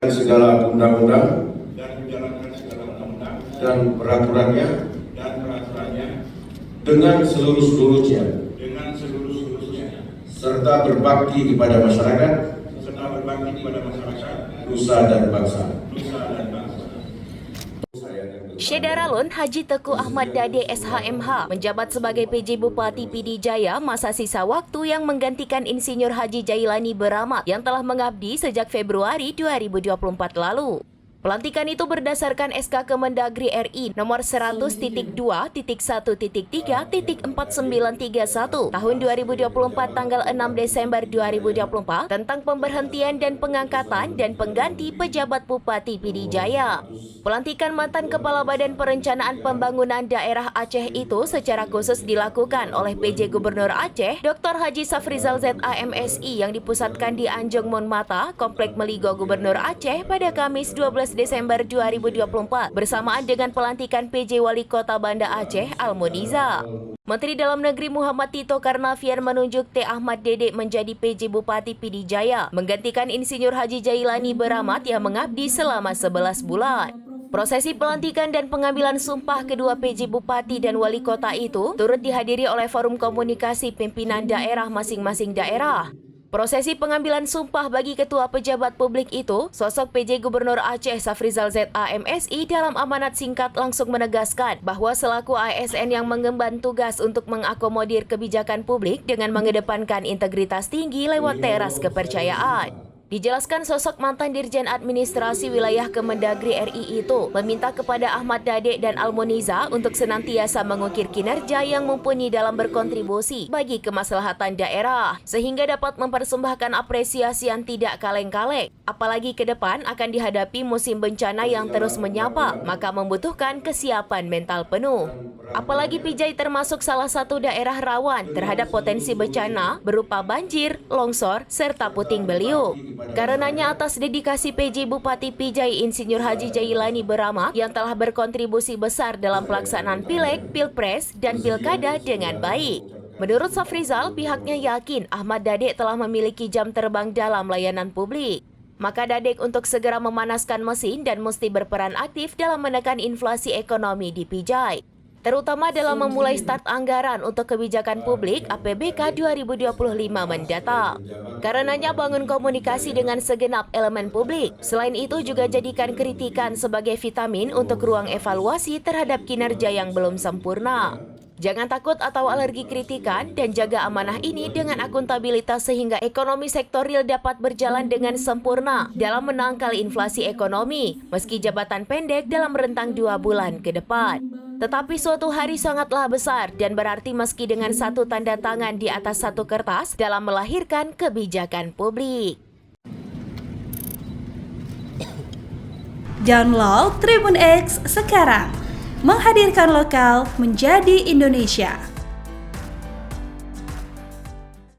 segala undang-undang dan menjalankan segala undang-undang dan peraturannya dengan seluruh-seluruhnya serta berbakti kepada masyarakat, nusa dan bangsa. Syederalun Haji Teku Ahmad Dade SHMH menjabat sebagai PJ Bupati PD Jaya masa sisa waktu yang menggantikan Insinyur Haji Jailani Beramat yang telah mengabdi sejak Februari 2024 lalu. Pelantikan itu berdasarkan SK Kemendagri RI nomor 100.2.1.3.4931 tahun 2024 tanggal 6 Desember 2024 tentang pemberhentian dan pengangkatan dan pengganti pejabat Bupati PD Jaya. Pelantikan mantan Kepala Badan Perencanaan Pembangunan Daerah Aceh itu secara khusus dilakukan oleh PJ Gubernur Aceh Dr. Haji Safrizal ZA.MSI yang dipusatkan di Anjong Monmata, Komplek Meligo Gubernur Aceh pada Kamis 12 Desember 2024 bersamaan dengan pelantikan PJ Wali Kota Banda Aceh Almuniza. Menteri Dalam Negeri Muhammad Tito Karnavian menunjuk T. Ahmad Dede menjadi PJ Bupati PD Jaya, menggantikan Insinyur Haji Jailani Beramat yang mengabdi selama 11 bulan. Prosesi pelantikan dan pengambilan sumpah kedua PJ Bupati dan Wali Kota itu turut dihadiri oleh Forum Komunikasi Pimpinan Daerah masing-masing daerah. Prosesi pengambilan sumpah bagi ketua pejabat publik itu, sosok PJ Gubernur Aceh Safrizal ZA.MSI dalam amanat singkat langsung menegaskan bahwa selaku ASN yang mengemban tugas untuk mengakomodir kebijakan publik dengan mengedepankan integritas tinggi lewat teras kepercayaan. Dijelaskan sosok mantan Dirjen Administrasi Wilayah Kemendagri RI itu meminta kepada Ahmad Dade dan Almuniza untuk senantiasa mengukir kinerja yang mumpuni dalam berkontribusi bagi kemaslahatan daerah, sehingga dapat mempersembahkan apresiasi yang tidak kaleng-kaleng. Apalagi ke depan akan dihadapi musim bencana yang terus menyapa, maka membutuhkan kesiapan mental penuh. Apalagi Pijai termasuk salah satu daerah rawan terhadap potensi bencana berupa banjir, longsor, serta puting beliung. Karenanya atas dedikasi PJ Bupati Pijai Insinyur Haji Jailani Beramat yang telah berkontribusi besar dalam pelaksanaan Pileg, Pilpres, dan Pilkada dengan baik. Menurut Safrizal, pihaknya yakin Ahmad Dade telah memiliki jam terbang dalam layanan publik. Maka Dadek untuk segera memanaskan mesin dan mesti berperan aktif dalam menekan inflasi ekonomi di Pijai, terutama dalam memulai start anggaran untuk kebijakan publik APBK 2025 mendatang. Karenanya bangun komunikasi dengan segenap elemen publik. Selain itu juga jadikan kritikan sebagai vitamin untuk ruang evaluasi terhadap kinerja yang belum sempurna. Jangan takut atau alergi kritikan dan jaga amanah ini dengan akuntabilitas sehingga ekonomi sektor real dapat berjalan dengan sempurna dalam menangkal inflasi ekonomi meski jabatan pendek dalam rentang 2 bulan ke depan. Tetapi suatu hari sangatlah besar dan berarti meski dengan satu tanda tangan di atas satu kertas dalam melahirkan kebijakan publik. Download Tribun X sekarang, menghadirkan lokal menjadi Indonesia.